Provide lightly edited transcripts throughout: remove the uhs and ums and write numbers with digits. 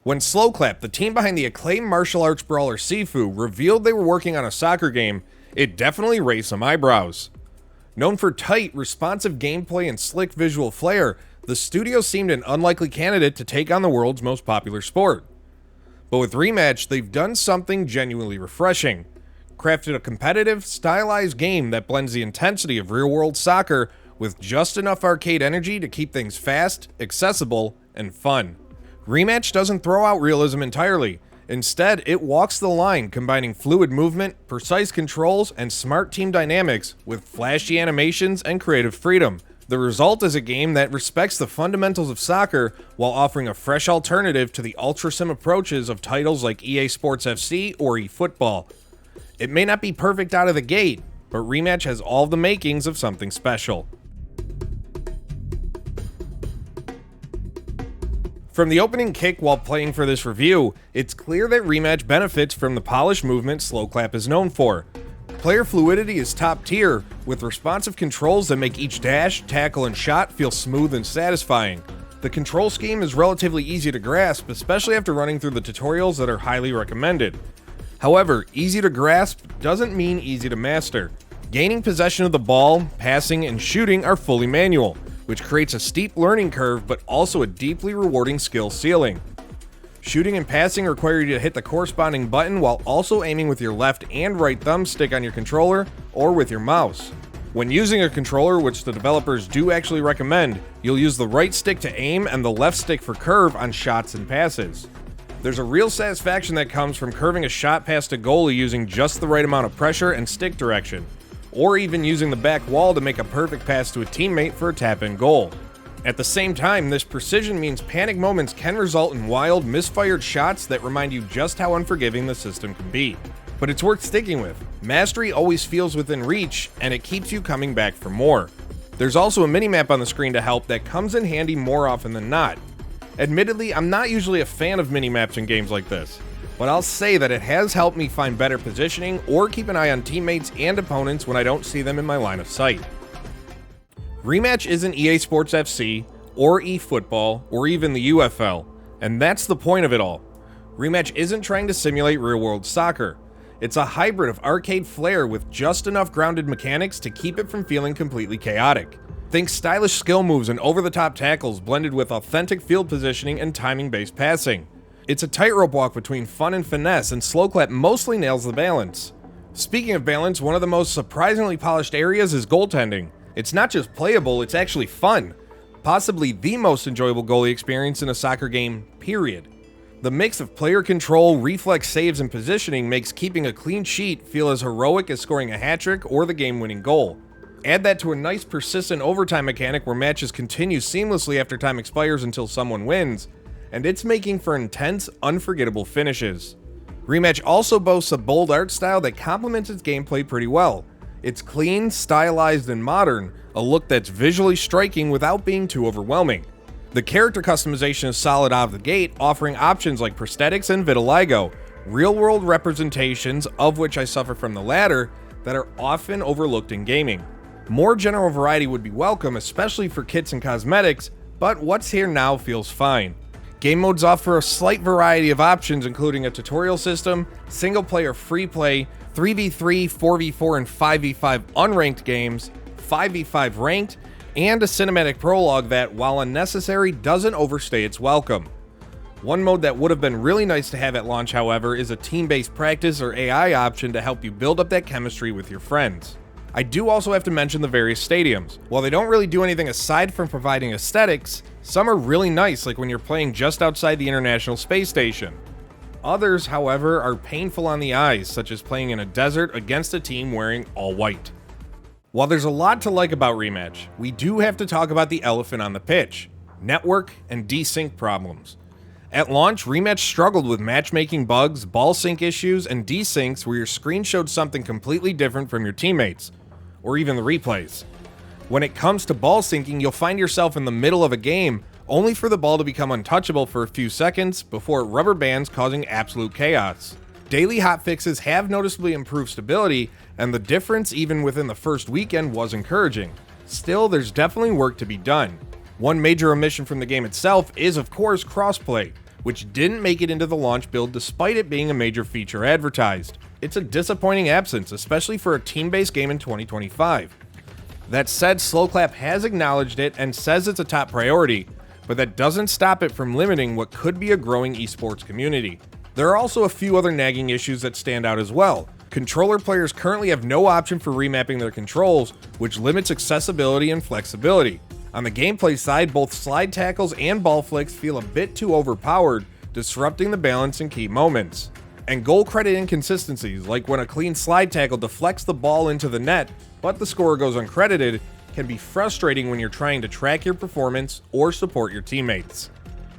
When Sloclap, the team behind the acclaimed martial arts brawler Sifu, revealed they were working on a soccer game, it definitely raised some eyebrows. Known for tight, responsive gameplay and slick visual flair, the studio seemed an unlikely candidate to take on the world's most popular sport. But with Rematch, they've done something genuinely refreshing. Crafted a competitive, stylized game that blends the intensity of real-world soccer with just enough arcade energy to keep things fast, accessible, and fun. Rematch doesn't throw out realism entirely. Instead, it walks the line, combining fluid movement, precise controls, and smart team dynamics with flashy animations and creative freedom. The result is a game that respects the fundamentals of soccer while offering a fresh alternative to the ultra-sim approaches of titles like EA Sports FC or eFootball. It may not be perfect out of the gate, but Rematch has all the makings of something special. From the opening kick while playing for this review, it's clear that Rematch benefits from the polished movement Sloclap is known for. Player fluidity is top tier, with responsive controls that make each dash, tackle, and shot feel smooth and satisfying. The control scheme is relatively easy to grasp, especially after running through the tutorials that are highly recommended. However, easy to grasp doesn't mean easy to master. Gaining possession of the ball, passing, and shooting are fully manual, which creates a steep learning curve but also a deeply rewarding skill ceiling. Shooting and passing require you to hit the corresponding button while also aiming with your left and right thumbstick on your controller or with your mouse. When using a controller, which the developers do actually recommend, you'll use the right stick to aim and the left stick for curve on shots and passes. There's a real satisfaction that comes from curving a shot past a goalie using just the right amount of pressure and stick direction, or even using the back wall to make a perfect pass to a teammate for a tap-in goal. At the same time, this precision means panic moments can result in wild, misfired shots that remind you just how unforgiving the system can be. But it's worth sticking with. Mastery always feels within reach, and it keeps you coming back for more. There's also a minimap on the screen to help that comes in handy more often than not. Admittedly, I'm not usually a fan of minimaps in games like this, but I'll say that it has helped me find better positioning or keep an eye on teammates and opponents when I don't see them in my line of sight. Rematch isn't EA Sports FC, or eFootball, or even the UFL, and that's the point of it all. Rematch isn't trying to simulate real-world soccer. It's a hybrid of arcade flair with just enough grounded mechanics to keep it from feeling completely chaotic. Think stylish skill moves and over-the-top tackles blended with authentic field positioning and timing-based passing. It's a tightrope walk between fun and finesse, and Sloclap mostly nails the balance. Speaking of balance, one of the most surprisingly polished areas is goaltending. It's not just playable, it's actually fun. Possibly the most enjoyable goalie experience in a soccer game, period. The mix of player control, reflex saves, and positioning makes keeping a clean sheet feel as heroic as scoring a hat-trick or the game-winning goal. Add that to a nice persistent overtime mechanic where matches continue seamlessly after time expires until someone wins, and it's making for intense, unforgettable finishes. Rematch also boasts a bold art style that complements its gameplay pretty well. It's clean, stylized, and modern, a look that's visually striking without being too overwhelming. The character customization is solid out of the gate, offering options like prosthetics and vitiligo, real-world representations, of which I suffer from the latter, that are often overlooked in gaming. More general variety would be welcome, especially for kits and cosmetics, but what's here now feels fine. Game modes offer a slight variety of options, including a tutorial system, single-player free play, 3v3, 4v4, and 5v5 unranked games, 5v5 ranked, and a cinematic prologue that, while unnecessary, doesn't overstay its welcome. One mode that would have been really nice to have at launch, however, is a team-based practice or AI option to help you build up that chemistry with your friends. I do also have to mention the various stadiums. While they don't really do anything aside from providing aesthetics, some are really nice, like when you're playing just outside the International Space Station. Others, however, are painful on the eyes, such as playing in a desert against a team wearing all white. While there's a lot to like about Rematch, we do have to talk about the elephant on the pitch: network and desync problems. At launch, Rematch struggled with matchmaking bugs, ball sync issues, and desyncs where your screen showed something completely different from your teammates, or even the replays. When it comes to ball syncing, you'll find yourself in the middle of a game, only for the ball to become untouchable for a few seconds before it rubber bands, causing absolute chaos. Daily hotfixes have noticeably improved stability, and the difference even within the first weekend was encouraging. Still, there's definitely work to be done. One major omission from the game itself is, of course, crossplay. which didn't make it into the launch build despite it being a major feature advertised. It's a disappointing absence, especially for a team-based game in 2025. That said, Sloclap has acknowledged it and says it's a top priority, but that doesn't stop it from limiting what could be a growing esports community. There are also a few other nagging issues that stand out as well. Controller players currently have no option for remapping their controls, which limits accessibility and flexibility. On the gameplay side, both slide tackles and ball flicks feel a bit too overpowered, disrupting the balance in key moments. And goal credit inconsistencies, like when a clean slide tackle deflects the ball into the net, but the scorer goes uncredited, can be frustrating when you're trying to track your performance or support your teammates.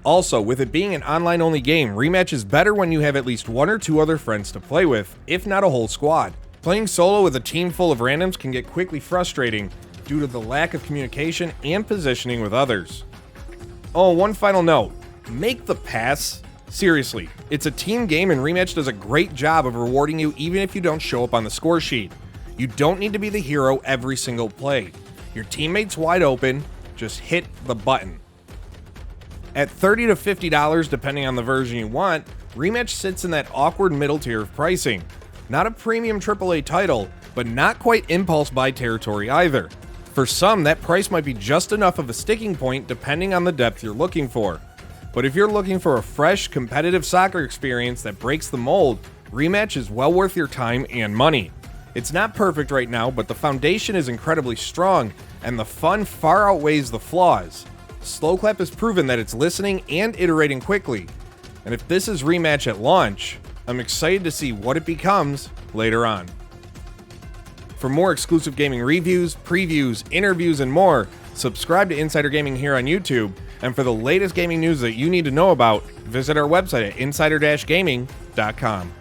Also, with it being an online-only game, Rematch is better when you have at least one or two other friends to play with, if not a whole squad. Playing solo with a team full of randoms can get quickly frustrating due to the lack of communication and positioning with others. Oh, one final note. Make the pass. Seriously, it's a team game and Rematch does a great job of rewarding you even if you don't show up on the score sheet. You don't need to be the hero every single play. Your teammate's wide open, just hit the button. At $30 to $50 depending on the version you want, Rematch sits in that awkward middle tier of pricing. Not a premium AAA title, but not quite impulse buy territory either. For some, that price might be just enough of a sticking point depending on the depth you're looking for. But if you're looking for a fresh, competitive soccer experience that breaks the mold, Rematch is well worth your time and money. It's not perfect right now, but the foundation is incredibly strong, and the fun far outweighs the flaws. Sloclap has proven that it's listening and iterating quickly, and if this is Rematch at launch, I'm excited to see what it becomes later on. For more exclusive gaming reviews, previews, interviews, and more, subscribe to Insider Gaming here on YouTube, and for the latest gaming news that you need to know about, visit our website at insider-gaming.com.